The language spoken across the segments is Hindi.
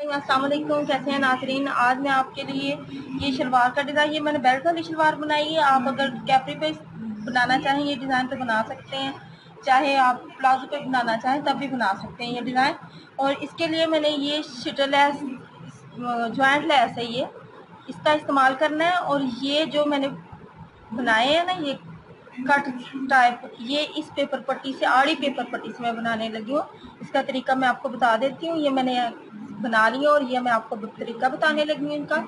अस्सलाम वालेकुम, कैसे हैं नाज़रीन। आज मैं आपके लिए ये शलवार का डिज़ाइन, ये मैंने बेल्ट वाली शलवार बनाई है। आप अगर कैपरी पे बनाना चाहें ये डिज़ाइन तो बना सकते हैं, चाहे आप प्लाजो पे बनाना चाहें तब भी बना सकते हैं ये डिज़ाइन। और इसके लिए मैंने ये शिटर लेस, जॉइंट लेस है, ये इसका इस्तेमाल करना है। और ये जो मैंने बनाए हैं ना, ये कट टाइप, ये इस पेपर पट्टी से, आड़ी पेपर पट्टी से मैं बनाने लगी हूँ। इसका तरीका मैं आपको बता देती हूँ। ये मैंने बना लिया और ये मैं आपको तरीका बताने लगी हूँ इनका।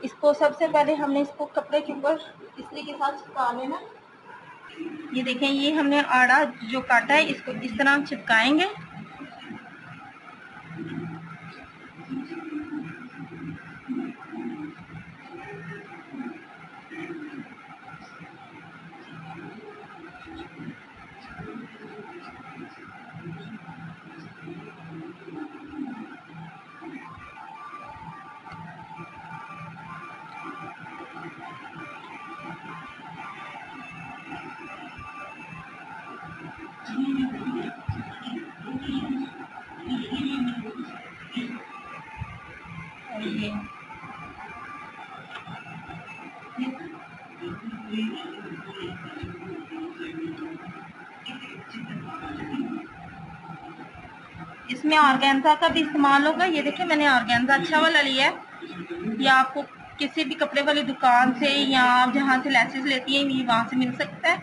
इसको सबसे पहले हमने इसको कपड़े के ऊपर इस्त्री के साथ चिपका लेना। ये देखें, ये हमने आड़ा जो काटा है इसको इस तरह चिपकाएंगे। इसमें ऑर्गेन्जा का भी इस्तेमाल होगा। ये देखिए, मैंने ऑर्गेन्जा अच्छा वाला लिया है। या आपको किसी भी कपड़े वाली दुकान से या आप जहाँ से लेसेस लेती हैं ये वहाँ से मिल सकता है।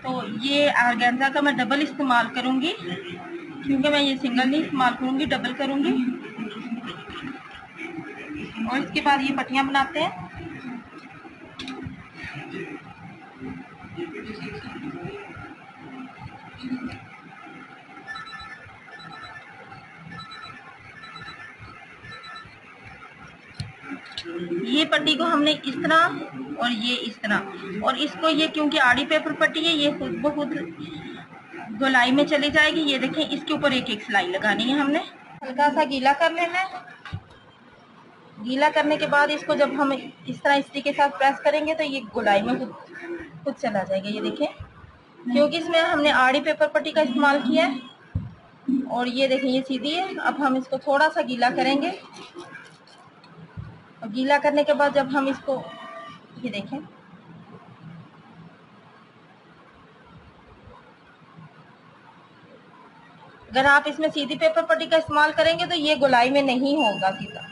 तो ये ऑर्गेन्जा का मैं डबल इस्तेमाल करूँगी, क्योंकि मैं ये सिंगल नहीं इस्तेमाल करूँगी, डबल करूँगी। और इसके बाद ये पट्टियाँ बनाते हैं। ये पट्टी को हमने इस तरह और ये इस तरह, और इसको ये क्योंकि आड़ी पेपर पट्टी है ये खुद ब खुद गोलाई में चली जाएगी। ये देखें, इसके ऊपर एक एक सिलाई लगानी है हमने। हल्का सा गीला कर लेना है। गीला करने के बाद इसको जब हम इस तरह इस्त्री के साथ प्रेस करेंगे तो ये गोलाई में खुद चला जाएगा। ये देखें, क्योंकि इसमें हमने आड़ी पेपर पट्टी का इस्तेमाल किया है। और ये देखें, ये सीधी है। अब हम इसको थोड़ा सा गीला करेंगे। और गीला करने के बाद जब हम इसको, ये देखें, अगर आप इसमें सीधी पेपर पट्टी का इस्तेमाल करेंगे तो ये गोलाई में नहीं होगा सीधा।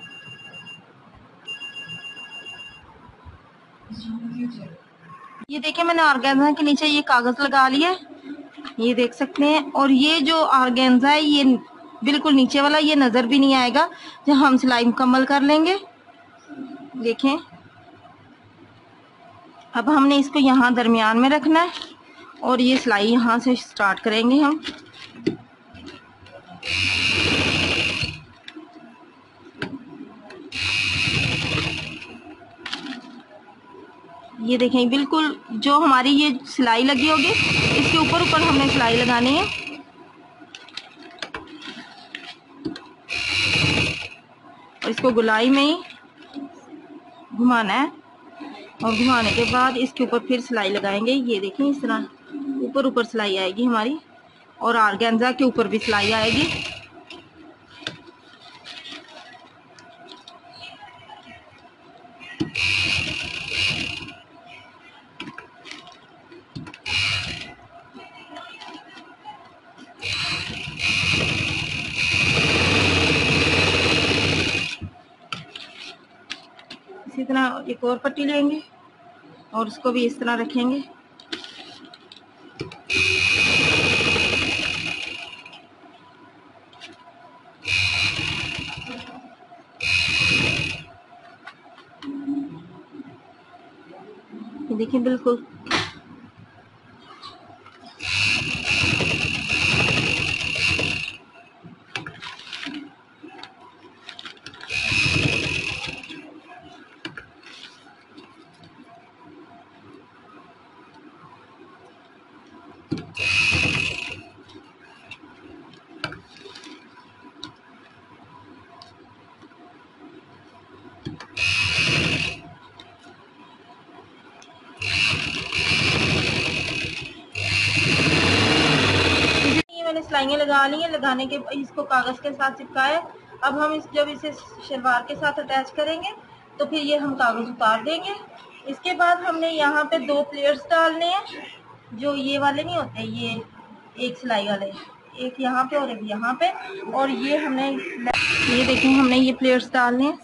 ये देखें, मैंने ऑर्गेन्जा के नीचे ये कागज लगा लिया है, ये देख सकते हैं। और ये जो ऑर्गेन्जा है ये बिल्कुल नीचे वाला, ये नजर भी नहीं आएगा जब हम सिलाई मुकम्मल कर लेंगे। देखें, अब हमने इसको यहाँ दरमियान में रखना है और ये सिलाई यहाँ से स्टार्ट करेंगे हम। ये देखें, बिल्कुल जो हमारी ये सिलाई लगी होगी इसके ऊपर ऊपर हमने सिलाई लगानी है। और इसको गोलाई में ही घुमाना है। और घुमाने के बाद इसके ऊपर फिर सिलाई लगाएंगे। ये देखें, इस तरह ऊपर ऊपर सिलाई आएगी हमारी, और ऑर्गेन्जा के ऊपर भी सिलाई आएगी। इसी तरह एक और पट्टी लेंगे और उसको भी इस तरह रखेंगे। ये देखिए, बिल्कुल सिलाइयाँ लगा ली हैं। लगाने के इसको कागज के साथ चिपकाए अब हम जब इसे शलवार के साथ अटैच करेंगे तो फिर ये हम कागज उतार देंगे। इसके बाद हमने यहाँ पे 2 प्लेट्स डालने हैं, जो ये वाले नहीं होते, ये एक सिलाई वाले, एक यहाँ पे और एक यहाँ पे। और ये हमने, ये देखें, हमने ये प्लेट्स डालने हैं।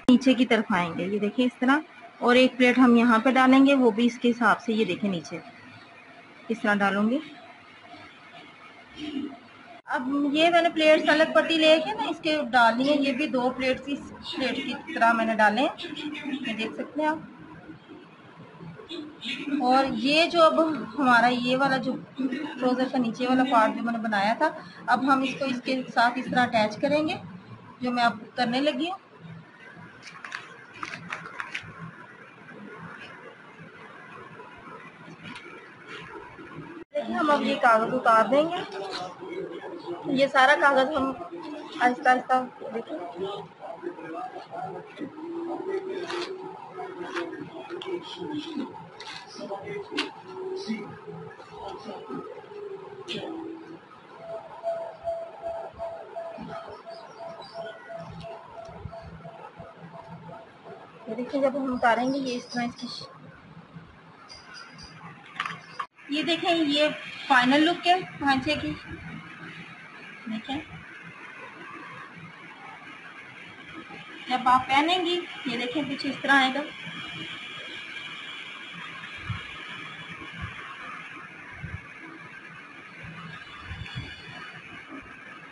नीचे की तरफ आएंगे, ये देखें इस तरह। और एक प्लेट हम यहाँ पे डालेंगे, वो भी इसके हिसाब से, ये देखें नीचे इस तरह डालूंगी। अब ये मैंने प्लेट्स अलग पट्टी लेके ना इसके डालनी है। ये भी 2 प्लेट्स इस प्लेट की तरह मैंने डाले हैं, ये देख सकते हैं आप। और ये जो अब हमारा ये वाला जो ट्राउजर का नीचे वाला पार्ट जो मैंने बनाया था, अब हम इसको इसके साथ इस तरह अटैच करेंगे, जो मैं अब करने लगी हूँ। देखिए, हम अब ये कागज उतार देंगे। ये सारा कागज हम आहिस्ता आहिस्ता, देखिए, ये देखिए जब हम उतारेंगे ये इस तरह इसकी, ये देखें ये फाइनल लुक है ढांचे की। देखें जब आप पहनेंगी, ये देखें कुछ इस तरह आएगा।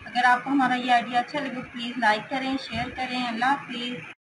अगर आपको हमारा ये आइडिया अच्छा लगे प्लीज़ लाइक करें, शेयर करें। अल्लाह हाफिज़।